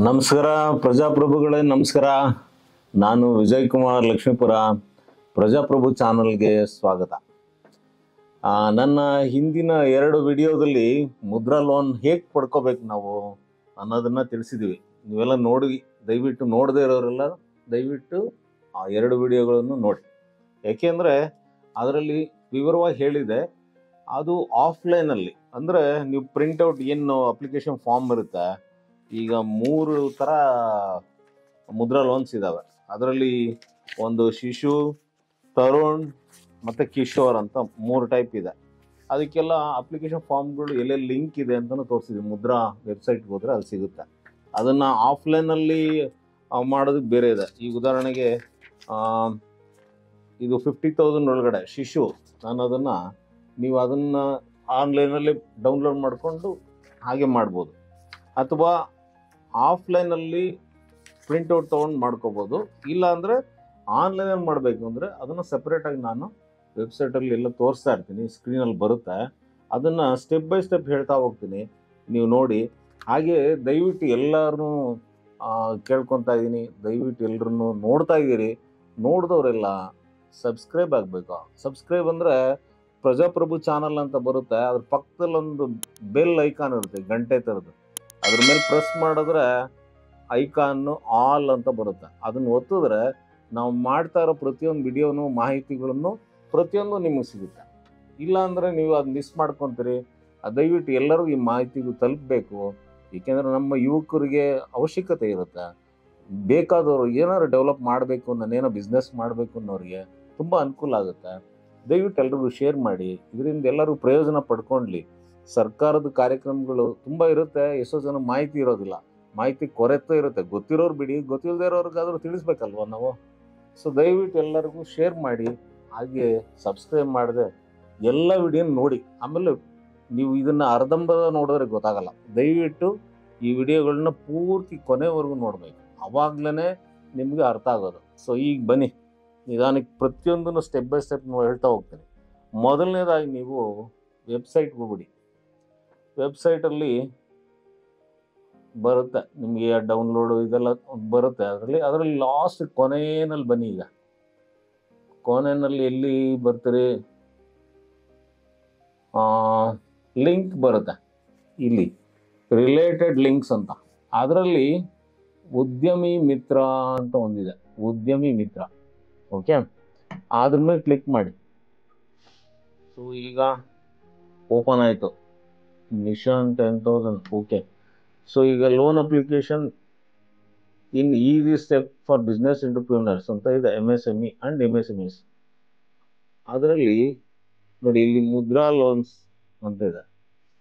ನಮಸ್ಕಾರ ಪ್ರಜಾಪ್ರಭುಗಳೇ, ನಮಸ್ಕಾರ. ನಾನು ವಿಜಯ್ ಕುಮಾರ್ ಲಕ್ಷ್ಮೀಪುರ. ಪ್ರಜಾಪ್ರಭು ಚಾನಲ್ಗೆ ಸ್ವಾಗತ. ನನ್ನ ಹಿಂದಿನ 2 ವಿಡಿಯೋದಲ್ಲಿ ಮುದ್ರಾ ಲೋನ್ ಹೇಗೆ ಪಡ್ಕೋಬೇಕು ನಾವು ಅನ್ನೋದನ್ನು ತಿಳಿಸಿದ್ದೀವಿ. ನೀವೆಲ್ಲ ನೋಡಿ, ದಯವಿಟ್ಟು ನೋಡದೇ ಇರೋರೆಲ್ಲ ದಯವಿಟ್ಟು ಆ 2 ವಿಡಿಯೋಗಳನ್ನು ನೋಡಿ. ಏಕೆಂದರೆ ಅದರಲ್ಲಿ ವಿವರವಾಗಿ ಹೇಳಿದೆ. ಅದು ಆಫ್ಲೈನಲ್ಲಿ ಅಂದರೆ ನೀವು ಪ್ರಿಂಟೌಟ್ ಏನು ಅಪ್ಲಿಕೇಶನ್ ಫಾರ್ಮ್ ಇರುತ್ತೆ, ಈಗ 3 ಥರ ಮುದ್ರಾ ಲೋನ್ಸ್ ಇದ್ದಾವೆ. ಅದರಲ್ಲಿ ಒಂದು ಶಿಶು, ತರುಣ್ ಮತ್ತು ಕಿಶೋರ್ ಅಂತ 3 ಟೈಪ್ ಇದೆ. ಅದಕ್ಕೆಲ್ಲ ಅಪ್ಲಿಕೇಶನ್ ಫಾರ್ಮ್ಗಳು ಎಲ್ಲೆಲ್ಲಿ ಲಿಂಕ್ ಇದೆ ಅಂತಲೂ ತೋರಿಸಿದ್ವಿ. ಮುದ್ರಾ ವೆಬ್ಸೈಟ್ಗೆ ಹೋದರೆ ಅಲ್ಲಿ ಸಿಗುತ್ತೆ. ಅದನ್ನು ಆಫ್ಲೈನಲ್ಲಿ ಮಾಡೋದಕ್ಕೆ ಬೇರೆ ಇದೆ. ಈಗ ಉದಾಹರಣೆಗೆ ಇದು 50,000 ಒಳಗಡೆ ಶಿಶು ಅನ್ನೋದನ್ನು ನೀವು ಅದನ್ನು ಆನ್ಲೈನಲ್ಲಿ ಡೌನ್ಲೋಡ್ ಮಾಡಿಕೊಂಡು ಹಾಗೆ ಮಾಡ್ಬೋದು, ಅಥವಾ ಆಫ್ಲೈನಲ್ಲಿ ಪ್ರಿಂಟೌಟ್ ತೊಗೊಂಡು ಮಾಡ್ಕೋಬೋದು. ಇಲ್ಲ ಅಂದರೆ ಆನ್ಲೈನಲ್ಲಿ ಮಾಡಬೇಕು ಅಂದರೆ ಅದನ್ನು ಸಪ್ರೇಟಾಗಿ ನಾನು ವೆಬ್ಸೈಟಲ್ಲಿ ಎಲ್ಲ ತೋರಿಸ್ತಾ ಇರ್ತೀನಿ, ಸ್ಕ್ರೀನಲ್ಲಿ ಬರುತ್ತೆ. ಅದನ್ನು ಸ್ಟೆಪ್ ಬೈ ಸ್ಟೆಪ್ ಹೇಳ್ತಾ ಹೋಗ್ತೀನಿ, ನೀವು ನೋಡಿ. ಹಾಗೆ ದಯವಿಟ್ಟು ಎಲ್ಲರೂ ಕೇಳ್ಕೊತಾ ಇದ್ದೀನಿ, ದಯವಿಟ್ಟು ಎಲ್ಲರೂ ನೋಡ್ತಾ ಇದ್ದೀರಿ. ನೋಡಿದವರೆಲ್ಲ ಸಬ್ಸ್ಕ್ರೈಬ್ ಆಗಬೇಕು. ಸಬ್ಸ್ಕ್ರೈಬ್ ಅಂದರೆ ಪ್ರಜಾಪ್ರಭು ಚಾನಲ್ ಅಂತ ಬರುತ್ತೆ, ಅದ್ರ ಪಕ್ಕದಲ್ಲಿ ಒಂದು ಬೆಲ್ ಐಕಾನ್ ಇರುತ್ತೆ, ಗಂಟೆ ಥರದ್ದು. ಅದ್ರ ಮೇಲೆ ಪ್ರೆಸ್ ಮಾಡಿದ್ರೆ ಐಕಾನ್ನು ಆಲ್ ಅಂತ ಬರುತ್ತೆ. ಅದನ್ನು ಒತ್ತಿದ್ರೆ ನಾವು ಮಾಡ್ತಾ ಇರೋ ಪ್ರತಿಯೊಂದು ವಿಡಿಯೋನು, ಮಾಹಿತಿಗಳನ್ನು ಪ್ರತಿಯೊಂದು ನಿಮಗೆ ಸಿಗುತ್ತೆ. ಇಲ್ಲಾಂದರೆ ನೀವು ಅದು ಮಿಸ್ ಮಾಡ್ಕೊತೀರಿ. ದಯವಿಟ್ಟು ಎಲ್ಲರೂ ಈ ಮಾಹಿತಿಗೂ ತಲುಪಬೇಕು. ಏಕೆಂದರೆ ನಮ್ಮ ಯುವಕರಿಗೆ ಅವಶ್ಯಕತೆ ಇರುತ್ತೆ. ಬೇಕಾದವರು ಏನಾದ್ರು ಡೆವಲಪ್ ಮಾಡಬೇಕು, ನಾನೇನೋ ಬಿಸ್ನೆಸ್ ಮಾಡಬೇಕು ಅನ್ನೋರಿಗೆ ತುಂಬ ಅನುಕೂಲ ಆಗುತ್ತೆ. ದಯವಿಟ್ಟು ಎಲ್ರಿಗೂ ಶೇರ್ ಮಾಡಿ. ಇದರಿಂದ ಎಲ್ಲರೂ ಪ್ರಯೋಜನ ಪಡ್ಕೊಳ್ಳಿ. ಸರ್ಕಾರದ ಕಾರ್ಯಕ್ರಮಗಳು ತುಂಬ ಇರುತ್ತೆ, ಎಷ್ಟೋ ಜನ ಮಾಹಿತಿ ಇರೋದಿಲ್ಲ, ಮಾಹಿತಿ ಕೊರತೆ ಇರುತ್ತೆ. ಗೊತ್ತಿರೋರು ಬಿಡಿ, ಗೊತ್ತಿಲ್ಲದೆ ಇರೋರ್ಗಾದ್ರೂ ತಿಳಿಸ್ಬೇಕಲ್ವ ನಾವು. ಸೊ ದಯವಿಟ್ಟು ಎಲ್ಲರಿಗೂ ಶೇರ್ ಮಾಡಿ. ಹಾಗೆ ಸಬ್ಸ್ಕ್ರೈಬ್ ಮಾಡಿದೆ ಎಲ್ಲ ವಿಡಿಯೋನ ನೋಡಿ. ಆಮೇಲೆ ನೀವು ಇದನ್ನು ಅರ್ಧಂಬರ್ಧ ನೋಡಿದ್ರೆ ಗೊತ್ತಾಗಲ್ಲ. ದಯವಿಟ್ಟು ಈ ವಿಡಿಯೋಗಳನ್ನ ಪೂರ್ತಿ ಕೊನೆವರೆಗೂ ನೋಡಬೇಕು, ಆವಾಗಲೇ ನಿಮಗೆ ಅರ್ಥ ಆಗೋದು. ಸೊ ಈಗ ಬನ್ನಿ, ನಿಧಾನಕ್ಕೆ ಪ್ರತಿಯೊಂದನ್ನು ಸ್ಟೆಪ್ ಬೈ ಸ್ಟೆಪ್ ಹೇಳ್ತಾ ಹೋಗ್ತೀನಿ. ಮೊದಲನೇದಾಗಿ ನೀವು ವೆಬ್ಸೈಟ್ಗೆ ಹೋಗ್ಬಿಡಿ. ವೆಬ್ಸೈಟಲ್ಲಿ ಬರುತ್ತೆ ನಿಮಗೆ ಡೌನ್ಲೋಡು ಇದೆಲ್ಲ ಬರುತ್ತೆ. ಅದರಲ್ಲಿ ಲಾಸ್ಟ್ ಕೊನೆಯಲ್ಲಿ ಬನ್ನಿ. ಈಗ ಕೊನೆಯಲ್ಲಿ ಎಲ್ಲಿ ಬರ್ತೀರಿ, ಲಿಂಕ್ ಬರುತ್ತೆ ಇಲ್ಲಿ, ರಿಲೇಟೆಡ್ ಲಿಂಕ್ಸ್ ಅಂತ. ಅದರಲ್ಲಿ ಉದ್ಯಮಿ ಮಿತ್ರ ಅಂತ ಒಂದಿದೆ, ಉದ್ಯಮಿ ಮಿತ್ರ. ಓಕೆ, ಅದ್ರ ಮೇಲೆ ಕ್ಲಿಕ್ ಮಾಡಿ. ಸೊ ಈಗ ಓಪನ್ ಆಯಿತು, ಮಿಷನ್ 10,000. ಓಕೆ, ಸೊ ಈಗ loan application in easy step for business entrepreneurs ಅಂತ ಇದೆ, MSME ಆ್ಯಂಡ್ MSMEs. ಅದರಲ್ಲಿ ನೋಡಿ, ಇಲ್ಲಿ ಮುದ್ರಾ ಲೋನ್ಸ್ ಅಂತ ಇದೆ,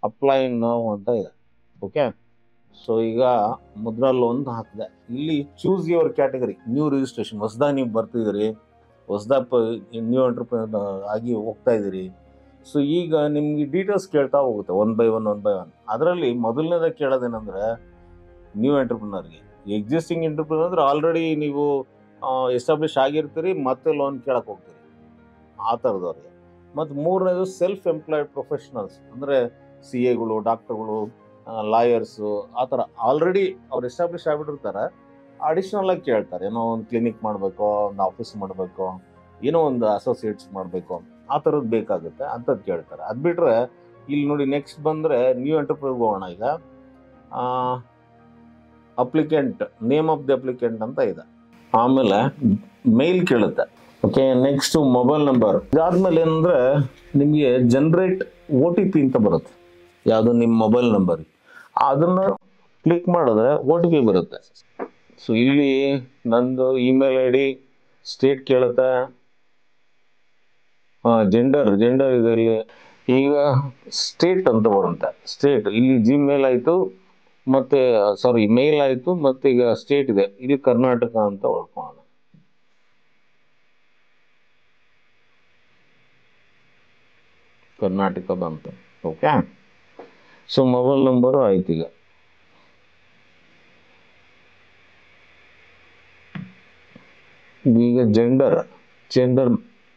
ಅಪ್ಲೈ ನೌ ಅಂತ ಇದೆ. ಓಕೆ, ಸೊ ಈಗ ಮುದ್ರಾ ಲೋನ್ ಹಾಕಿದೆ. ಇಲ್ಲಿ choose your category, new registration, ಹೊಸದಾಗಿ ನೀವು ಬರ್ತಿದ್ದೀರಿ, ಹೊಸದಾಗಿ ನ್ಯೂ ಎಂಟರ್ಪ್ರಿನರ್ ಆಗಿ ಹೋಗ್ತಾ ಇದ್ದೀರಿ. ಸೊ ಈಗ ನಿಮಗೆ ಡೀಟೇಲ್ಸ್ ಕೇಳ್ತಾ ಹೋಗುತ್ತೆ ಒನ್ ಬೈ ಒನ್. ಅದರಲ್ಲಿ ಮೊದಲನೇದಾಗಿ ಕೇಳೋದೇನೆಂದರೆ ನ್ಯೂ ಎಂಟರ್ಪ್ರಿನರ್ಗೆ. ಎಕ್ಸಿಸ್ಟಿಂಗ್ ಎಂಟರ್ಪ್ರಿನರ್ ಅಂದರೆ ಆಲ್ರೆಡಿ ನೀವು ಎಸ್ಟಾಬ್ಲಿಷ್ ಆಗಿರ್ತೀರಿ, ಮತ್ತೆ ಲೋನ್ ಕೇಳಕ್ಕೆ ಹೋಗ್ತೀರಿ, ಆ ಥರದವ್ರಿಗೆ. ಮತ್ತು ಮೂರನೇದು ಸೆಲ್ಫ್ ಎಂಪ್ಲಾಯ್ಡ್ ಪ್ರೊಫೆಷನಲ್ಸ್, ಅಂದರೆ CAಗಳು, ಡಾಕ್ಟರ್ಗಳು, ಲಾಯರ್ಸು, ಆ ಥರ ಆಲ್ರೆಡಿ ಅವ್ರು ಎಸ್ಟಾಬ್ಲಿಷ್ ಆಗಿಬಿಟ್ಟಿರ್ತಾರೆ. ಅಡಿಷ್ನಲಾಗಿ ಕೇಳ್ತಾರೆ, ಏನೋ ಒಂದು ಕ್ಲಿನಿಕ್ ಮಾಡಬೇಕು, ಒಂದು ಆಫೀಸ್ ಮಾಡಬೇಕು, ಏನೋ ಒಂದು ಅಸೋಸಿಯೇಟ್ಸ್ ಮಾಡಬೇಕು, ಆ ಥರದ್ದು ಬೇಕಾಗುತ್ತೆ, ಅಂಥದ್ದು ಕೇಳ್ತಾರೆ. ಅದು ಬಿಟ್ಟರೆ ಇಲ್ಲಿ ನೋಡಿ, ನೆಕ್ಸ್ಟ್ ಬಂದರೆ ನ್ಯೂ ಎಂಟರ್ಪ್ರೈಸ್ಗೆ ಹೋಗೋಣ. ಈಗ applicant, name of the applicant ಅಂತ ಇದೆ. ಆಮೇಲೆ ಮೇಲ್ ಕೇಳುತ್ತೆ. Okay, next mobile number. ಇದಾದಮೇಲೆ ಏನಂದರೆ ನಿಮಗೆ ಜನರೇಟ್ OTP ಅಂತ ಬರುತ್ತೆ, ಯಾವುದು ನಿಮ್ಮ ಮೊಬೈಲ್ ನಂಬರ್. ಅದನ್ನು ಕ್ಲಿಕ್ ಮಾಡಿದ್ರೆ OTP ಬರುತ್ತೆ. ಸೊ ಇಲ್ಲಿ ನಂದು ಇಮೇಲ್ ID, ಸ್ಟೇಟ್ ಕೇಳುತ್ತೆ, ಜೆಂಡರ್ ಇದರಲ್ಲಿ ಈಗ ಸ್ಟೇಟ್ ಅಂತ ಬರುತ್ತೆ. ಸ್ಟೇಟ್ ಇಲ್ಲಿ Gmail ಆಯಿತು, ಮತ್ತು ಮೇಲ್ ಆಯಿತು, ಮತ್ತು ಈಗ ಸ್ಟೇಟ್ ಇದೆ, ಇಲ್ಲಿ ಕರ್ನಾಟಕ ಅಂತ ಹೊಡ್ಕೊಳ್ಳೋಣ. ಕರ್ನಾಟಕ ಬಂತು. ಓಕೆ, ಸೊ ಮೊಬೈಲ್ ನಂಬರು ಆಯ್ತು. ಈಗ ಜೆಂಡರ್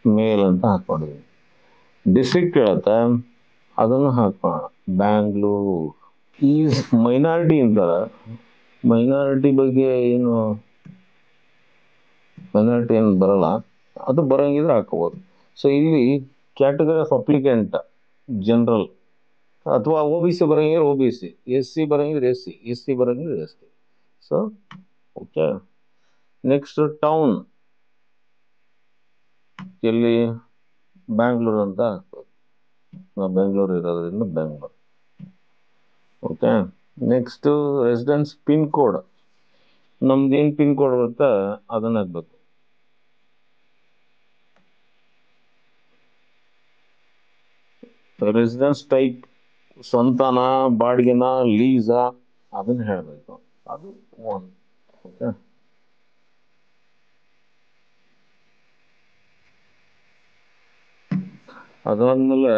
ಮೇಲ್ ಅಂತ ಹಾಕ್ಕೊಂಡಿದ್ದೀನಿ. ಡಿಸ್ಟ್ರಿಕ್ಟ್ ಕೇಳುತ್ತೆ, ಅದನ್ನು ಹಾಕೋಣ, ಬ್ಯಾಂಗ್ಳೂರು. ಈಸ್ ಮೈನಾರಿಟಿ ಅಂತಾರೆ, ಮೈನಾರಿಟಿ ಬಗ್ಗೆ ಏನು ಮೈನಾರಿಟಿ ಏನು ಬರಲ್ಲ, ಅದು ಬರೋಂಗಿದ್ರೆ ಹಾಕೋಬೋದು. ಸೊ ಇಲ್ಲಿ ಕ್ಯಾಟಗರಿ ಆಫ್ ಅಪ್ಲಿಕೆಂಟ್ ಜನರಲ್ ಅಥವಾ ಒ ಬಿ ಸಿ ಬರೋಂಗಿದ್ರೆ O B C, S C ಬರೋಂಗಿದ್ರೆ ಎಸ್ ಸಿ, ಎಸ್ ಟಿ ಬರೋಂಗಿದ್ರೆ S T. So okay. Next town, ಎಲ್ಲಿ ಬ್ಯಾಂಗ್ಳೂರು ಅಂತ ಹಾಕ್ಬೋದು, ನಾವು ಬೆಂಗಳೂರು ಇರೋದ್ರಿಂದ Bengaluru. Okay. Next residence pin code, ನಮ್ದು ಏನು ಪಿನ್ ಕೋಡ್ ಬರುತ್ತೆ ಅದನ್ನ ಹಾಕ್ಬೇಕು. ರೆಸಿಡೆನ್ಸ್ ಟೈಪ್ ಸ್ವಂತನ, ಬಾಡಿಗೆನ, ಲೀಸಾ ಅದನ್ನ ಹೇಳಬೇಕು. ಅದು ಒನ್. ಓಕೆ. ಅದಾದ್ಮೇಲೆ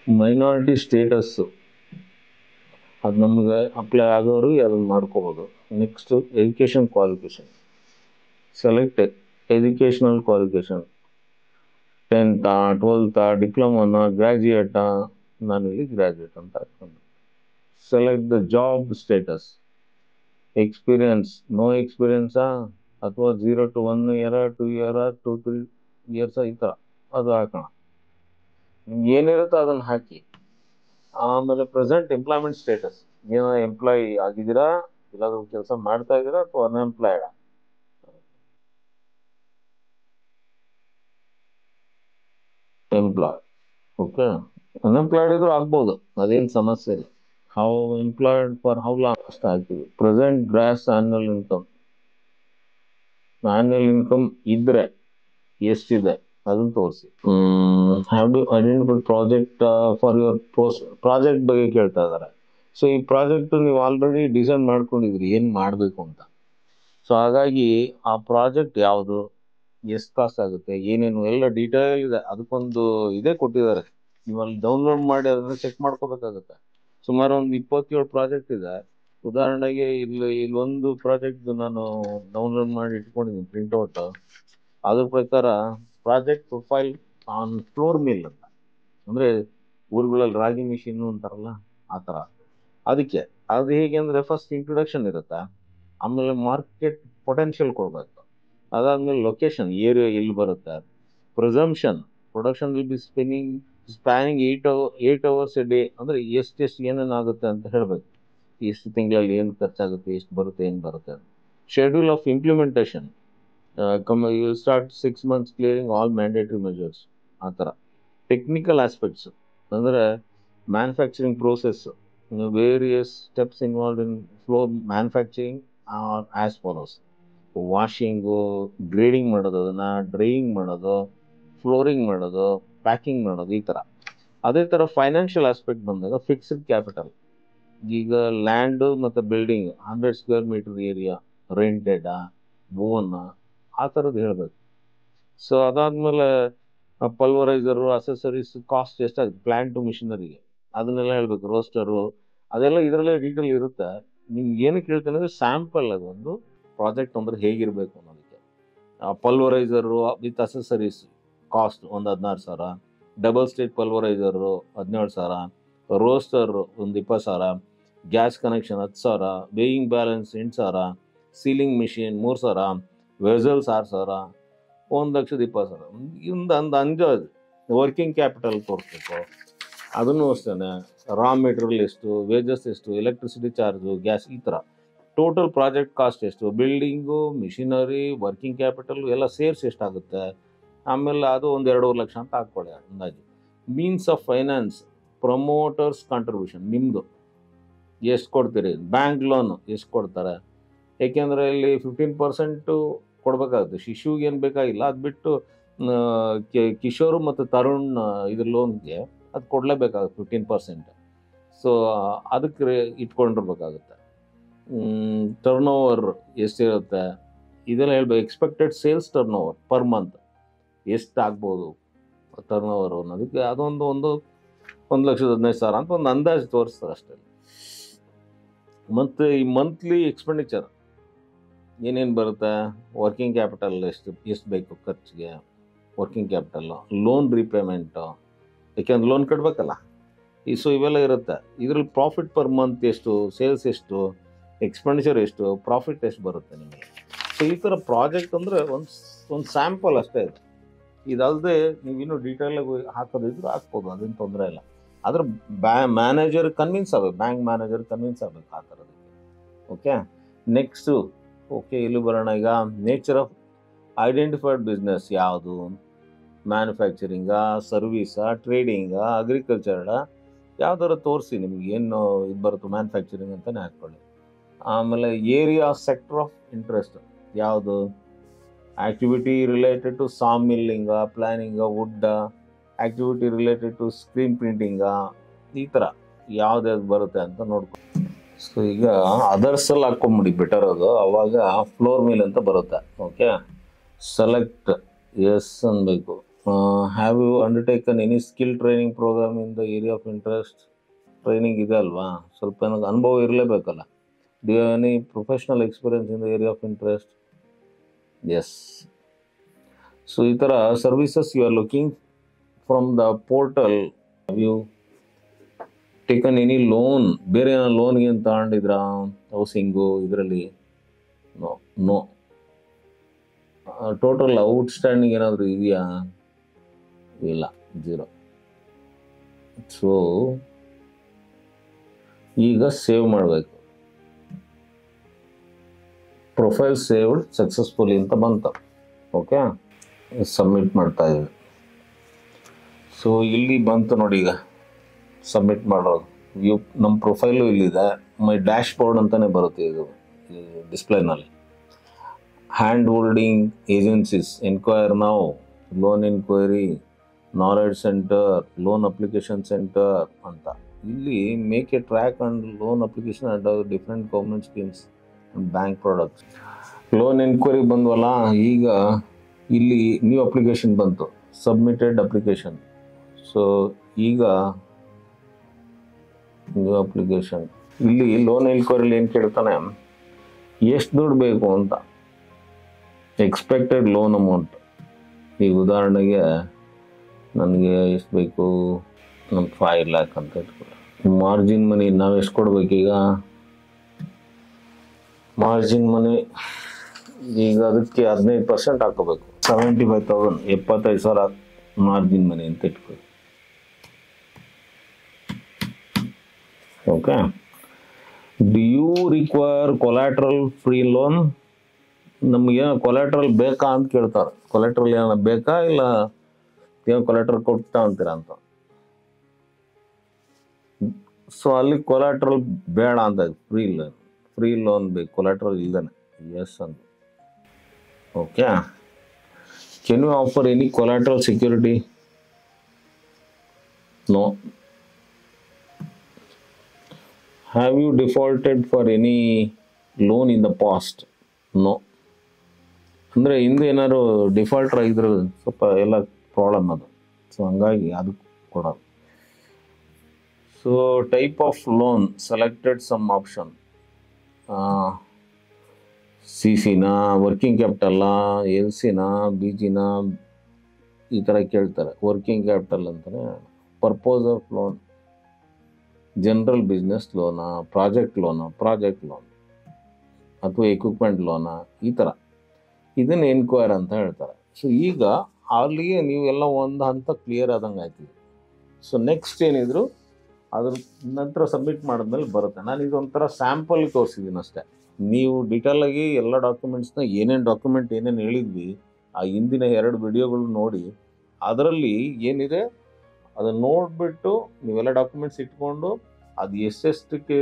ಮೈನಾರಿಟಿ ಸ್ಟೇಟಸ್ಸು, ಅದು ನಮಗೆ ಅಪ್ಲೈ ಆಗೋರು ಅದನ್ನು ಮಾಡ್ಕೋಬೋದು. Next education qualification, select educational qualification, 10th 12th ಡಿಪ್ಲೊಮಾನ, ಗ್ರ್ಯಾಜುಯೇಟಾ, ನಾನಿಲ್ಲಿ ಗ್ರ್ಯಾಜುಯೇಟ್ ಅಂತ ಹಾಕ್ಕೊಂಡು. Select the job status, experience, no ಎಕ್ಸ್ಪೀರಿಯನ್ಸಾ ಅಥವಾ 0 to 1 year 2 year 2 3 years ಈ ಥರ ಅದು ಹಾಕೋಣ. ನಿಮ್ಗೆ ಏನಿರುತ್ತೋ ಅದನ್ನು ಹಾಕಿ. ಆಮೇಲೆ ಪ್ರೆಸೆಂಟ್ ಎಂಪ್ಲಾಯ್ಮೆಂಟ್ ಸ್ಟೇಟಸ್, ಏನೋ ಎಂಪ್ಲಾಯಿ ಆಗಿದ್ದೀರಾ, ಇಲ್ಲಾದ್ರೂ ಕೆಲಸ ಮಾಡ್ತಾ ಇದ್ದೀರಾ ಅಥವಾ ಅನ್ಎಂಪ್ಲಾಯ್ಡ್. ಎಂಪ್ಲಾಯ್. ಓಕೆ. ಅನ್ಎಂಪ್ಲಾಯ್ಡ್ ಇದ್ರೂ ಆಗ್ಬೋದು, ಅದೇನು ಸಮಸ್ಯೆ ಇಲ್ಲ. How employed for how long ಅಷ್ಟು ಹಾಕ್ತೀವಿ. Present gross annual income, annual income ಇದ್ರೆ ಎಷ್ಟಿದೆ ಅದನ್ನ ತೋರಿಸಿ. Have to identify project for your project ಬಗ್ಗೆ ಕೇಳ್ತಾ ಇದ್ದಾರೆ. ಸೊ ಈ ಪ್ರಾಜೆಕ್ಟ್ ನೀವು ಆಲ್ರೆಡಿ ಡಿಸೈನ್ ಮಾಡ್ಕೊಂಡಿದ್ರಿ ಏನು ಮಾಡಬೇಕು ಅಂತ. ಸೊ ಹಾಗಾಗಿ ಆ ಪ್ರಾಜೆಕ್ಟ್ ಯಾವುದು, ಎಷ್ಟು ಕಾಸ್ಟ್ ಆಗುತ್ತೆ, ಏನೇನು ಎಲ್ಲ ಡೀಟೇಲ್ ಇದೆ. ಅದಕ್ಕೊಂದು ಇದೇ ಕೊಟ್ಟಿದ್ದಾರೆ, ನೀವು ಅಲ್ಲಿ ಡೌನ್ಲೋಡ್ ಮಾಡಿ ಅದನ್ನ ಚೆಕ್ ಮಾಡ್ಕೋಬೇಕಾಗುತ್ತೆ. ಸುಮಾರು ಒಂದು 27 ಪ್ರಾಜೆಕ್ಟ್ ಇದೆ. ಉದಾಹರಣೆಗೆ ಇಲ್ಲೊಂದು ಪ್ರಾಜೆಕ್ಟ್ ನಾನು ಡೌನ್ಲೋಡ್ ಮಾಡಿ ಇಟ್ಕೊಂಡಿದ್ದೀನಿ ಪ್ರಿಂಟ್ಔಟ್. ಅದ್ರ ಪ್ರಕಾರ project profile on floor mill ಅಂತ, ಅಂದರೆ ಊರುಗಳಲ್ಲಿ ರಾಗಿ ಮಿಷಿನ್ನು ಅಂತಾರಲ್ಲ ಆ ಥರ. ಅದಕ್ಕೆ ಅದು ಹೇಗೆ ಅಂದರೆ ಫಸ್ಟ್ ಇಂಟ್ರೊಡಕ್ಷನ್ ಇರುತ್ತೆ, ಆಮೇಲೆ ಮಾರ್ಕೆಟ್ ಪೊಟೆನ್ಷಿಯಲ್ ಕೊಡಬೇಕು, ಅದಾದಮೇಲೆ ಲೊಕೇಶನ್ ಏರಿಯಾ ಎಲ್ಲಿ ಬರುತ್ತೆ, presumption production will be spanning 8 hours A day, ಅಂದರೆ ಎಷ್ಟು ಏನೇನಾಗುತ್ತೆ ಅಂತ ಹೇಳಬೇಕು. ಎಷ್ಟು ತಿಂಗಳಲ್ಲಿ ಏನು ಖರ್ಚಾಗುತ್ತೆ, ಎಷ್ಟು ಬರುತ್ತೆ, ಏನು ಬರುತ್ತೆ. Schedule of implementation, you start 6 months clearing all mandatory measures ಆ ಥರ. ಟೆಕ್ನಿಕಲ್ ಆಸ್ಪೆಕ್ಟ್ಸ್ ಅಂದರೆ manufacturing process, various steps involve in floor manufacturing are as follows. Washing, grading ಮಾಡೋದು, ಅದನ್ನು ಡ್ರೈಯಿಂಗ್ ಮಾಡೋದು, ಫ್ಲೋರಿಂಗ್ ಮಾಡೋದು, ಪ್ಯಾಕಿಂಗ್ ಮಾಡೋದು ಈ ಥರ. ಅದೇ ಥರ ಫೈನಾನ್ಷಿಯಲ್ ಆಸ್ಪೆಕ್ಟ್ ಬಂದಾಗ ಫಿಕ್ಸ್ಡ್ ಕ್ಯಾಪಿಟಲ್, ಈಗ ಲ್ಯಾಂಡು ಮತ್ತು ಬಿಲ್ಡಿಂಗ್ 100 square meter ಏರಿಯಾ ರೆಂಟೆಡಾ, ಓನ್ ಆ ಥರದ್ದು ಹೇಳಬೇಕು. ಸೊ ಅದಾದಮೇಲೆ ಪಲ್ವರೈಸರು, ಅಸೆಸರೀಸ್ ಕಾಸ್ಟ್ ಎಷ್ಟಾಗುತ್ತೆ, ಪ್ಲ್ಯಾಂಟು ಮಿಷಿನರಿಗೆ ಅದನ್ನೆಲ್ಲ ಹೇಳಬೇಕು. ರೋಸ್ಟರು ಅದೆಲ್ಲ ಇದರಲ್ಲೇ ಡೀಟೇಲ್ ಇರುತ್ತೆ. ನಿಮ್ಗೆ ಏನಕ್ಕೆ ಹೇಳ್ತೇನೆ ಅಂದರೆ ಸ್ಯಾಂಪಲ್ ಅದೊಂದು ಪ್ರಾಜೆಕ್ಟ್ ಅಂದರೆ ಹೇಗಿರಬೇಕು ಅನ್ನೋದಕ್ಕೆ. ಪಲ್ವರೈಸರು ವಿತ್ ಅಸೆಸರೀಸ್ ಕಾಸ್ಟ್ ಒಂದು 16,000, ಡಬಲ್ ಸ್ಟೇಟ್ ಪಲ್ವರೈಸರು 17,000, ರೋಸ್ಟರ್ ಒಂದು 20,000, gas connection 10,000, weighing balance 8,000, ceiling machine 3,000, vessels 6,000, 1,20,000. ಒಂದು ಅಂದಾಜು ವರ್ಕಿಂಗ್ ಕ್ಯಾಪಿಟಲ್ ತೋರಿಸ್ಬೇಕು. ಅದನ್ನು ಅಷ್ಟೇ, ರಾ ಮೆಟೀರಿಯಲ್ ಎಷ್ಟು, ವೇಜಸ್ ಎಷ್ಟು, ಎಲೆಕ್ಟ್ರಿಸಿಟಿ ಚಾರ್ಜು, ಗ್ಯಾಸ್ ಈ ಥರ ಟೋಟಲ್ ಪ್ರಾಜೆಕ್ಟ್ ಕಾಸ್ಟ್ ಎಷ್ಟು, ಬಿಲ್ಡಿಂಗು, ಮಿಷಿನರಿ, ವರ್ಕಿಂಗ್ ಕ್ಯಾಪಿಟಲ್ ಎಲ್ಲ ಸೇರಿಸಿ ಎಷ್ಟಾಗುತ್ತೆ. ಆಮೇಲೆ ಅದು ಒಂದು 2.5 ಲಕ್ಷ ಅಂತ ಹಾಕ್ಕೊಳ್ಳಿ ಅಂದಾಜು. Means of finance, promoters contribution ನಿಮ್ಮದು ಎಷ್ಟು ಕೊಡ್ತೀರಿ, ಬ್ಯಾಂಕ್ ಲೋನು ಎಷ್ಟು ಕೊಡ್ತಾರೆ. ಏಕೆಂದರೆ ಇಲ್ಲಿ 15% ಕೊಡಬೇಕಾಗುತ್ತೆ. ಶಿಶುಗೆ ಏನು ಬೇಕಾಗಿಲ್ಲ, ಅದು ಬಿಟ್ಟು ಕಿಶೋರು ಮತ್ತು ತರುಣ್ ಇದ್ರ ಲೋನ್ಗೆ ಅದು ಕೊಡಲೇಬೇಕಾಗುತ್ತೆ 15%. ಸೊ ಅದಕ್ಕೆ ಇಟ್ಕೊಂಡಿರ್ಬೇಕಾಗುತ್ತೆ. ಟರ್ನ್ ಓವರ್ ಎಷ್ಟಿರುತ್ತೆ ಇದೆಲ್ಲ ಹೇಳ್ಬೇಕು. Expected sales turn over per month ಎಷ್ಟು ಆಗ್ಬೋದು ಟರ್ನ್ ಓವರು ಅನ್ನೋದಕ್ಕೆ ಅದೊಂದು 1,15,000 ಅಂತ ಒಂದು ಅಂದಾಜು ತೋರಿಸ್ತಾರೆ ಅಷ್ಟೇ. ಮತ್ತು ಈ ಮಂತ್ಲಿ ಎಕ್ಸ್ಪೆಂಡಿಚರ್ ಏನೇನು ಬರುತ್ತೆ, ವರ್ಕಿಂಗ್ ಕ್ಯಾಪಿಟಲ್ ಎಷ್ಟು ಬೇಕು ಖರ್ಚಿಗೆ, ವರ್ಕಿಂಗ್ ಕ್ಯಾಪಿಟಲ್ಲು, ಲೋನ್ ರೀಪೇಮೆಂಟು, ಯಾಕೆಂದ್ರೆ ಲೋನ್ ಕಟ್ಟಬೇಕಲ್ಲ. ಸೊ ಇವೆಲ್ಲ ಇರುತ್ತೆ. ಇದರಲ್ಲಿ ಪ್ರಾಫಿಟ್ ಪರ್ ಮಂತ್ ಎಷ್ಟು, ಸೇಲ್ಸ್ ಎಷ್ಟು, ಎಕ್ಸ್ಪೆಂಡಿಚರ್ ಎಷ್ಟು, ಪ್ರಾಫಿಟ್ ಎಷ್ಟು ಬರುತ್ತೆ ನಿಮಗೆ. ಸೊ ಈ ಥರ ಪ್ರಾಜೆಕ್ಟ್ ಅಂದರೆ ಒಂದು ಸ್ಯಾಂಪಲ್ ಅಷ್ಟೇ ಇದೆ. ಇದಲ್ಲದೆ ನೀವು ಇನ್ನೂ ಡೀಟೇಲಾಗಿ ಹಾಕೋದಿದ್ರು ಹಾಕ್ಬೋದು, ಅದೇನು ತೊಂದರೆ ಇಲ್ಲ. ಆದ್ರೆ ಮ್ಯಾನೇಜರ್ ಕನ್ವಿನ್ಸ್ ಆಗಬೇಕು, ಬ್ಯಾಂಕ್ ಮ್ಯಾನೇಜರ್ ಕನ್ವಿನ್ಸ್ ಆಗಬೇಕು ಆ ಥರದಕ್ಕೆ. ಓಕೆ, ನೆಕ್ಸ್ಟು ಓಕೆ ಇಲ್ಲಿ ಬರೋಣ. ಈಗ ನೇಚರ್ ಆಫ್ ಐಡೆಂಟಿಫೈಡ್ ಬಿಸ್ನೆಸ್ ಯಾವುದು, ಮ್ಯಾನುಫ್ಯಾಕ್ಚರಿಂಗಾ, ಸರ್ವೀಸಾ, ಟ್ರೇಡಿಂಗಾ, ಅಗ್ರಿಕಲ್ಚರ್ಡಾ, ಯಾವ್ದಾರು ತೋರಿಸಿ ನಿಮ್ಗೆ ಏನು ಇದು ಬರುತ್ತೆ. ಮ್ಯಾನುಫ್ಯಾಕ್ಚರಿಂಗ್ ಅಂತಲೇ ಹಾಕ್ಕೊಳ್ಳಿ. ಆಮೇಲೆ ಏರಿಯಾ ಸೆಕ್ಟರ್ ಆಫ್ ಇಂಟ್ರೆಸ್ಟ್ ಯಾವುದು, activity related to saw ಮಿಲ್ಲಿಂಗಾ, ಪ್ಲ್ಯಾನಿಂಗಾ, ವುಡ್ಡಾ, activity related to screen ಪ್ರಿಂಟಿಂಗಾ, ಈ ಥರ ಯಾವ್ದು ಬರುತ್ತೆ ಅಂತ ನೋಡ್ಕೊ. ಸೊ ಈಗ ಅದರ್ಸಲ್ಲಿ ಹಾಕ್ಕೊಂಬಿಡಿ ಬೆಟರ್, ಅದು ಅವಾಗ ಫ್ಲೋರ್ ಮಿಲ್ ಅಂತ ಬರುತ್ತೆ. ಓಕೆ, ಸೆಲೆಕ್ಟ್ ಎಸ್ ಅನ್ಬೇಕು. Have you undertaken any skill training programme in the area of interest. Training ಇದೆ ಅಲ್ವಾ, ಸ್ವಲ್ಪ ನನಗೆ ಅನುಭವ ಇರಲೇಬೇಕಲ್ಲ. Do you have any professional experience in the area of interest. Yes. So ಈ ಥರ services you are looking from the portal. Have you taken any loan, ಬೇರೆ ಏನೋ ಲೋನ್ಗೆ ಏನು ತಗೊಂಡಿದ್ರಾ ಹೌಸಿಂಗು ಇದರಲ್ಲಿ? No no. ಟೋಟಲ್ ಔಟ್ಸ್ಟ್ಯಾಂಡಿಂಗ್ ಏನಾದರೂ ಇದೆಯಾ? ಇಲ್ಲ, 0. ಸೊ ಈಗ ಸೇವ್ ಮಾಡಬೇಕು. ಪ್ರೊಫೈಲ್ ಸೇವ್ಡ್ ಸಕ್ಸಸ್ಫುಲಿ ಅಂತ ಬಂತು. ಓಕೆ, ಸಬ್ಮಿಟ್ ಮಾಡ್ತಾ ಇದ್ದೀವಿ. ಸೊ ಇಲ್ಲಿ ಬಂತು ನೋಡಿ, ಈಗ ಸಬ್ಮಿಟ್ ಮಾಡೋದು. ನಮ್ಮ ಪ್ರೊಫೈಲು ಇಲ್ಲಿದೆ. ಮೈ ಡ್ಯಾಶ್ ಬೋರ್ಡ್ ಅಂತಲೇ ಬರುತ್ತೆ ಇದು ಡಿಸ್ಪ್ಲೇನಲ್ಲಿ. ಹ್ಯಾಂಡ್ ಹೋಲ್ಡಿಂಗ್ ಏಜೆನ್ಸೀಸ್, ಎನ್ಕ್ವೈರ್ ನಾವು, loan enquiry, knowledge centre, loan application centre ಅಂತ. ಇಲ್ಲಿ make a track and loan application and different government schemes and bank products. Loan enquiry ಬಂದ್ವಲ್ಲ, ಈಗ ಇಲ್ಲಿ ನ್ಯೂ ಅಪ್ಲಿಕೇಶನ್ ಬಂತು, ಸಬ್ಮಿಟೆಡ್ ಅಪ್ಲಿಕೇಶನ್. ಸೊ ಈಗ new application, ಇಲ್ಲಿ loan ಎನ್ಕ್ವೈರಿಲಿ ಏನು ಕೇಳ್ತಾನೆ, ಎಷ್ಟು ದುಡ್ಡು ಬೇಕು ಅಂತ, ಎಕ್ಸ್ಪೆಕ್ಟೆಡ್ ಲೋನ್ ಅಮೌಂಟ್. ಈಗ ಉದಾಹರಣೆಗೆ ನನಗೆ ಎಷ್ಟು ಬೇಕು, ನಮ್ಮ 5 lakh ಅಂತ ಇಟ್ಕೊಳ್ಳಿ. ಮಾರ್ಜಿನ್ ಮನಿ ನಾವು ಎಷ್ಟು ಕೊಡ್ಬೇಕೀಗ? ಮಾರ್ಜಿನ್ ಮನಿ ಈಗ ಅದಕ್ಕೆ 15% ಹಾಕೋಬೇಕು. 75,000, 75,000 ಮಾರ್ಜಿನ್ ಮನಿ ಅಂತ ಇಟ್ಕೊಳ್ಳಿ. Okay, do you require collateral free loan? ನಮ್ಗೆ ಕೊಲ್ಯಾಟ್ರಲ್ ಬೇಕಾ ಅಂತ ಕೇಳ್ತಾರೆ. ಕೊಲ್ಯಾಟ್ರಲ್ ಏನೋ ಬೇಕಾ, ಇಲ್ಲ ಏನು ಕೊಲ್ಯಾಟ್ರಲ್ ಕೊಡ್ತಾ ಅಂತೀರ ಅಂತ. ಸೊ ಅಲ್ಲಿ ಕೊಲ್ಯಾಟ್ರಲ್ ಬೇಡ ಅಂತ, ಫ್ರೀ ಲೋನ್ ಬೇಕು, ಕೊಲ್ಯಾಟ್ರಲ್ ಇಲ್ದೇನೆ. ಎಸ್ ಅಂತ. Okay, can you offer any collateral security? No. Have you defaulted for any loan in the past? No. ಅಂದರೆ ಹಿಂದೆ ಏನಾದ್ರು ಡಿಫಾಲ್ಟರ್ ಆಗಿದ್ರೆ ಸ್ವಲ್ಪ ಎಲ್ಲ ಪ್ರಾಬ್ಲಮ್ ಅದು. ಸೊ ಹಂಗಾಗಿ ಅದು ಕೊಡೋದು. So type of loan, selected some option. CCನಾ, ವರ್ಕಿಂಗ್ ಕ್ಯಾಪಿಟಲ್ಲ, LCನಾ, BGನ, ಈ ಥರ ಕೇಳ್ತಾರೆ. ವರ್ಕಿಂಗ್ ಕ್ಯಾಪಿಟಲ್ ಅಂತಲೇ. Purpose of loan, general business ಲೋನಾ, ಪ್ರಾಜೆಕ್ಟ್ ಲೋನ್ ಅಥವಾ ಎಕ್ವಿಪ್ಮೆಂಟ್ ಲೋನಾ, ಈ ಥರ. ಇದನ್ನು ಎನ್ಕ್ವೈರ್ ಅಂತ ಹೇಳ್ತಾರೆ. ಸೊ ಈಗ ಅಲ್ಲಿಗೆ ನೀವೆಲ್ಲ ಒಂದು ಹಂತ ಕ್ಲಿಯರ್ ಆದಂಗೆ ಆಯ್ತಿದೆ. ಸೊ ನೆಕ್ಸ್ಟ್ ಏನಿದ್ರು ಅದ್ರ ನಂತರ ಸಬ್ಮಿಟ್ ಮಾಡಿದ್ಮೇಲೆ ಬರುತ್ತೆ. ನಾನು ಇದೊಂಥರ ಸ್ಯಾಂಪಲ್ ತೋರಿಸಿದ್ದೀನಿ ಅಷ್ಟೇ. ನೀವು ಡೀಟೇಲಾಗಿ ಎಲ್ಲ ಡಾಕ್ಯುಮೆಂಟ್ಸ್ನ ಏನೇನು ಡಾಕ್ಯುಮೆಂಟ್ ಏನೇನು ಹೇಳಿದ್ವಿ ಆ ಹಿಂದಿನ 2 ವಿಡಿಯೋಗಳು ನೋಡಿ, ಅದರಲ್ಲಿ ಏನಿದೆ ಅದನ್ನು ನೋಡಿಬಿಟ್ಟು ನೀವೆಲ್ಲ ಡಾಕ್ಯುಮೆಂಟ್ಸ್ ಇಟ್ಕೊಂಡು ಅದು ಎಷ್ಟೆಷ್ಟಕ್ಕೆ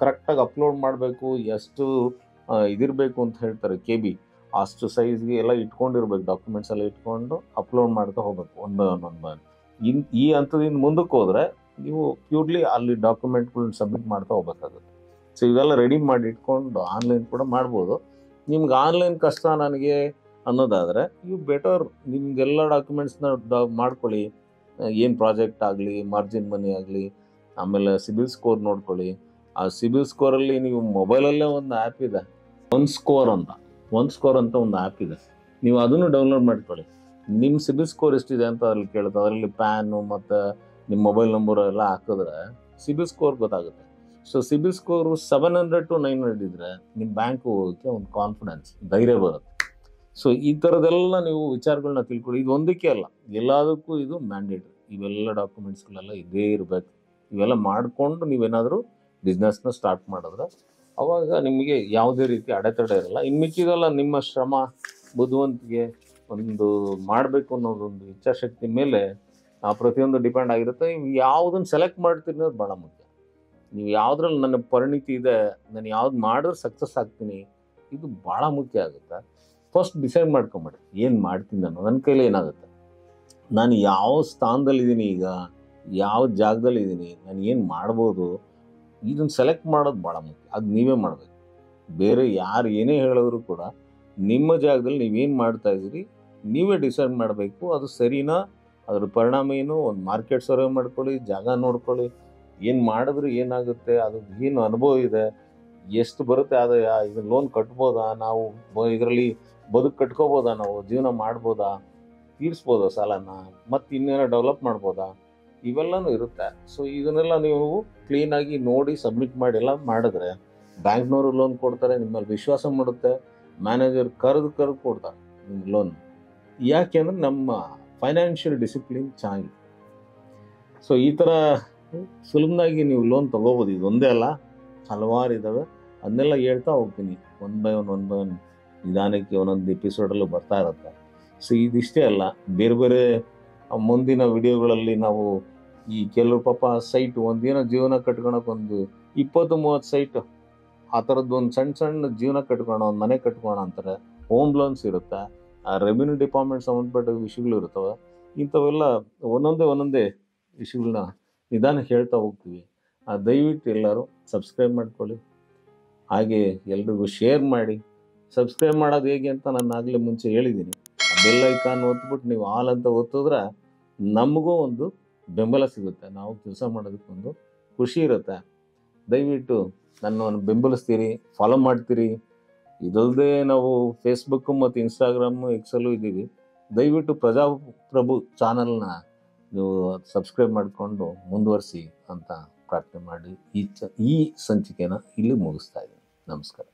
ಕರೆಕ್ಟಾಗಿ ಅಪ್ಲೋಡ್ ಮಾಡಬೇಕು, ಎಷ್ಟು ಇದಿರಬೇಕು ಅಂತ ಹೇಳ್ತಾರೆ KB, ಅಷ್ಟು ಸೈಜ್ಗೆ ಎಲ್ಲ ಇಟ್ಕೊಂಡಿರ್ಬೇಕು. ಡಾಕ್ಯುಮೆಂಟ್ಸ್ ಎಲ್ಲ ಇಟ್ಕೊಂಡು ಅಪ್ಲೋಡ್ ಮಾಡ್ತಾ ಹೋಗ್ಬೇಕು ಒನ್ ಬೈ ಒನ್. ಈ ಹಂತದಿಂದ ಮುಂದಕ್ಕೆ ಹೋದರೆ ನೀವು ಪ್ಯೂರ್ಲಿ ಅಲ್ಲಿ ಡಾಕ್ಯುಮೆಂಟ್ಗಳನ್ನ ಸಬ್ಮಿಟ್ ಮಾಡ್ತಾ ಹೋಗ್ಬೇಕಾಗುತ್ತೆ. ಸೊ ಇವೆಲ್ಲ ರೆಡಿ ಮಾಡಿ ಇಟ್ಕೊಂಡು ಆನ್ಲೈನ್ ಕೂಡ ಮಾಡ್ಬೋದು. ನಿಮ್ಗೆ ಆನ್ಲೈನ್ ಕಷ್ಟ ನನಗೆ ಅನ್ನೋದಾದರೆ ಇವು ಬೆಟರ್. ನಿಮಗೆಲ್ಲ ಡಾಕ್ಯುಮೆಂಟ್ಸ್ನ ಮಾಡ್ಕೊಳ್ಳಿ. ಏನು ಪ್ರಾಜೆಕ್ಟ್ ಆಗಲಿ, ಮಾರ್ಜಿನ್ ಮನಿ ಆಗಲಿ, ಆಮೇಲೆ ಸಿಬಿಲ್ ಸ್ಕೋರ್ ನೋಡ್ಕೊಳ್ಳಿ. ಆ ಸಿಬಿಲ್ ಸ್ಕೋರಲ್ಲಿ ನೀವು ಮೊಬೈಲಲ್ಲೇ ಒಂದು ಆ್ಯಪ್ ಇದೆ, ಒನ್ ಸ್ಕೋರ್ ಅಂತ ಒಂದು ಆ್ಯಪ್ ಇದೆ. ನೀವು ಅದನ್ನು ಡೌನ್ಲೋಡ್ ಮಾಡ್ಕೊಳ್ಳಿ. ನಿಮ್ಮ ಸಿಬಿಲ್ ಸ್ಕೋರ್ ಎಷ್ಟಿದೆ ಅಂತ ಅಲ್ಲಿ ಕೇಳುತ್ತೆ. ಅದರಲ್ಲಿ ಪ್ಯಾನು ಮತ್ತು ನಿಮ್ಮ ಮೊಬೈಲ್ ನಂಬರ್ ಎಲ್ಲ ಹಾಕಿದ್ರೆ ಸಿಬಿಲ್ ಸ್ಕೋರ್ ಗೊತ್ತಾಗುತ್ತೆ. ಸೊ ಸಿಬಿಲ್ ಸ್ಕೋರು 700 to 900 ಇದ್ದರೆ ನಿಮ್ಮ ಬ್ಯಾಂಕ್ ಹೋಗೋಕ್ಕೆ ಒಂದು ಕಾನ್ಫಿಡೆನ್ಸ್, ಧೈರ್ಯ ಬರುತ್ತೆ. ಸೊ ಈ ಥರದ್ದೆಲ್ಲ ನೀವು ವಿಚಾರಗಳನ್ನ ತಿಳ್ಕೊಳ್ಳಿ. ಇದು ಒಂದಕ್ಕೆ ಅಲ್ಲ, ಎಲ್ಲದಕ್ಕೂ ಇದು ಮ್ಯಾಂಡೇಟ್ರಿ. ಇವೆಲ್ಲ ಡಾಕ್ಯುಮೆಂಟ್ಸ್ಗಳೆಲ್ಲ ಇದೇ ಇರಬೇಕು. ಇವೆಲ್ಲ ಮಾಡಿಕೊಂಡು ನೀವೇನಾದರೂ ಬಿಸ್ನೆಸ್ನ ಸ್ಟಾರ್ಟ್ ಮಾಡಿದ್ರೆ ಅವಾಗ ನಿಮಗೆ ಯಾವುದೇ ರೀತಿ ಅಡೆತಡೆ ಇರಲ್ಲ. ಇನ್ನು ಮಿಕ್ಕಿದೆಲ್ಲ ನಿಮ್ಮ ಶ್ರಮ, ಬುದ್ಧಿವಂತಿಕೆ, ಒಂದು ಮಾಡಬೇಕು ಅನ್ನೋದೊಂದು ಇಚ್ಛಾಶಕ್ತಿ ಮೇಲೆ ಪ್ರತಿಯೊಂದು ಡಿಪೆಂಡ್ ಆಗಿರುತ್ತೆ. ನೀವು ಯಾವುದನ್ನು ಸೆಲೆಕ್ಟ್ ಮಾಡ್ತೀನಿ ಅನ್ನೋದು ಭಾಳ ಮುಖ್ಯ. ನೀವು ಯಾವುದ್ರಲ್ಲಿ ನನ್ನ ಪರಿಣಿತಿ ಇದೆ, ನಾನು ಯಾವ್ದು ಮಾಡಿದ್ರೆ ಸಕ್ಸಸ್ ಆಗ್ತೀನಿ, ಇದು ಭಾಳ ಮುಖ್ಯ ಆಗುತ್ತೆ. ಫಸ್ಟ್ ಡಿಸೈಡ್ ಮಾಡ್ಕೊಂಬಿಡಿ ಏನು ಮಾಡ್ತೀನಿ ನಾನು, ನನ್ನ ಕೈಲಿ ಏನಾಗುತ್ತೆ, ನಾನು ಯಾವ ಸ್ಥಾನದಲ್ಲಿದ್ದೀನಿ, ಈಗ ಯಾವ ಜಾಗದಲ್ಲಿದ್ದೀನಿ, ನಾನು ಏನು ಮಾಡ್ಬೋದು, ಇದನ್ನು ಸೆಲೆಕ್ಟ್ ಮಾಡೋದು ಭಾಳ ಮುಖ್ಯ. ಅದು ನೀವೇ ಮಾಡಬೇಕು. ಬೇರೆ ಯಾರು ಏನೇ ಹೇಳಿದ್ರು ಕೂಡ ನಿಮ್ಮ ಜಾಗದಲ್ಲಿ ನೀವೇನು ಮಾಡ್ತಾಯಿದ್ದೀರಿ ನೀವೇ ಡಿಸೈಡ್ ಮಾಡಬೇಕು. ಅದು ಸರಿನಾ, ಅದ್ರ ಪರಿಣಾಮ ಏನು, ಒಂದು ಮಾರ್ಕೆಟ್ ಸರ್ವೆ ಮಾಡ್ಕೊಳ್ಳಿ, ಜಾಗ ನೋಡ್ಕೊಳ್ಳಿ, ಏನು ಮಾಡಿದ್ರೆ ಏನಾಗುತ್ತೆ, ಅದು ಏನು ಅನುಭವ ಇದೆ, ಎಷ್ಟು ಬರುತ್ತೆ ಆದಾಯ, ಇದನ್ನು ಲೋನ್ ಕಟ್ಬೋದಾ, ನಾವು ಇದರಲ್ಲಿ ಬದುಕು ಕಟ್ಕೋಬೋದಾ, ನಾವು ಜೀವನ ಮಾಡ್ಬೋದಾ, ತೀರಿಸ್ಬೋದಾ ಸಾಲನ, ಮತ್ತು ಇನ್ನೇನೋ ಡೆವಲಪ್ ಮಾಡ್ಬೋದಾ, ಇವೆಲ್ಲನೂ ಇರುತ್ತೆ. ಸೊ ಇದನ್ನೆಲ್ಲ ನೀವು ಕ್ಲೀನಾಗಿ ನೋಡಿ ಸಬ್ಮಿಟ್ ಮಾಡಿ ಎಲ್ಲ ಮಾಡಿದ್ರೆ ಬ್ಯಾಂಕ್ನವರು ಲೋನ್ ಕೊಡ್ತಾರೆ, ನಿಮ್ಮಲ್ಲಿ ವಿಶ್ವಾಸ ಮಾಡುತ್ತೆ, ಮ್ಯಾನೇಜರ್ ಕರೆದು ಕೊಡ್ತಾರೆ ನಿಮ್ಗೆ ಲೋನ್. ಯಾಕೆಂದರೆ ನಮ್ಮ ಫೈನಾನ್ಷಿಯಲ್ ಡಿಸಿಪ್ಲಿನ್ ಚೆನ್ನಾಗಿದೆ. ಸೊ ಈ ಥರ ಸುಲಭವಾಗಿ ನೀವು ಲೋನ್ ತೊಗೋಬೋದು. ಇದೊಂದೇ ಅಲ್ಲ, ಹಲವಾರು ಇದ್ದಾವೆ. ಅದನ್ನೆಲ್ಲ ಹೇಳ್ತಾ ಹೋಗ್ತೀನಿ ಒನ್ ಬೈ ಒನ್ ನಿಧಾನಕ್ಕೆ ಒಂದೊಂದು ಎಪಿಸೋಡಲ್ಲೂ ಬರ್ತಾ ಇರುತ್ತೆ. ಸೊ ಇದಿಷ್ಟೇ ಅಲ್ಲ, ಬೇರೆ ಬೇರೆ ಮುಂದಿನ ವಿಡಿಯೋಗಳಲ್ಲಿ ನಾವು ಈ ಕೆಲವು ಪಾಪ ಸೈಟ್ ಒಂದೇನೋ ಜೀವನ ಕಟ್ಕೊಳಕ್ಕೆ ಒಂದು 20-30 ಸೈಟ್ ಆ ಥರದ್ದು ಒಂದು ಸಣ್ಣ ಜೀವನ ಕಟ್ಕೋಣ, ಒಂದು ಮನೆ ಕಟ್ಕೋಣ ಅಂತಾರೆ. ಹೋಮ್ ಲೋನ್ಸ್ ಇರುತ್ತೆ, ರೆವಿನ್ಯೂ ಡಿಪಾರ್ಟ್ಮೆಂಟ್ ಸಂಬಂಧಪಟ್ಟ ವಿಷಯಗಳು ಇರ್ತವೆ. ಇಂಥವೆಲ್ಲ ಒಂದೊಂದೇ ವಿಷಯಗಳನ್ನ ನಿಧಾನಕ್ಕೆ ಹೇಳ್ತಾ ಹೋಗ್ತೀವಿ. ದಯವಿಟ್ಟು ಎಲ್ಲರೂ ಸಬ್ಸ್ಕ್ರೈಬ್ ಮಾಡ್ಕೊಳ್ಳಿ, ಹಾಗೆ ಎಲ್ರಿಗೂ ಶೇರ್ ಮಾಡಿ. ಸಬ್ಸ್ಕ್ರೈಬ್ ಮಾಡೋದು ಹೇಗೆ ಅಂತ ನಾನು ಆಗಲೇ ಮುಂಚೆ ಹೇಳಿದ್ದೀನಿ. ಬೆಲ್ ಐಕಾನ್ ಒತ್ಬಿಟ್ಟು ನೀವು ಆಲ್ ಅಂತ ಒತ್ತಿದ್ರೆ ನಮಗೂ ಒಂದು ಬೆಂಬಲ ಸಿಗುತ್ತೆ, ನಾವು ಕೆಲಸ ಮಾಡೋದಕ್ಕೊಂದು ಖುಷಿ ಇರುತ್ತೆ. ದಯವಿಟ್ಟು ನನ್ನನ್ನು ಬೆಂಬಲಿಸ್ತೀರಿ, ಫಾಲೋ ಮಾಡ್ತೀರಿ. ಇದಲ್ಲದೆ ನಾವು ಫೇಸ್ಬುಕ್ಕು ಮತ್ತು ಇನ್ಸ್ಟಾಗ್ರಾಮು, ಎಕ್ಸಲ್ಲೂ ಇದ್ದೀವಿ. ದಯವಿಟ್ಟು ಪ್ರಜಾಪ್ರಭು ಚಾನಲ್ನ ನೀವು ಸಬ್ಸ್ಕ್ರೈಬ್ ಮಾಡಿಕೊಂಡು ಮುಂದುವರಿಸಿ ಅಂತ ಪ್ರಾರ್ಥನೆ ಮಾಡಿ ಈ ಸಂಚಿಕೆನ ಇಲ್ಲಿ ಮುಗಿಸ್ತಾ ಇದ್ದೀನಿ. ನಮಸ್ಕಾರ.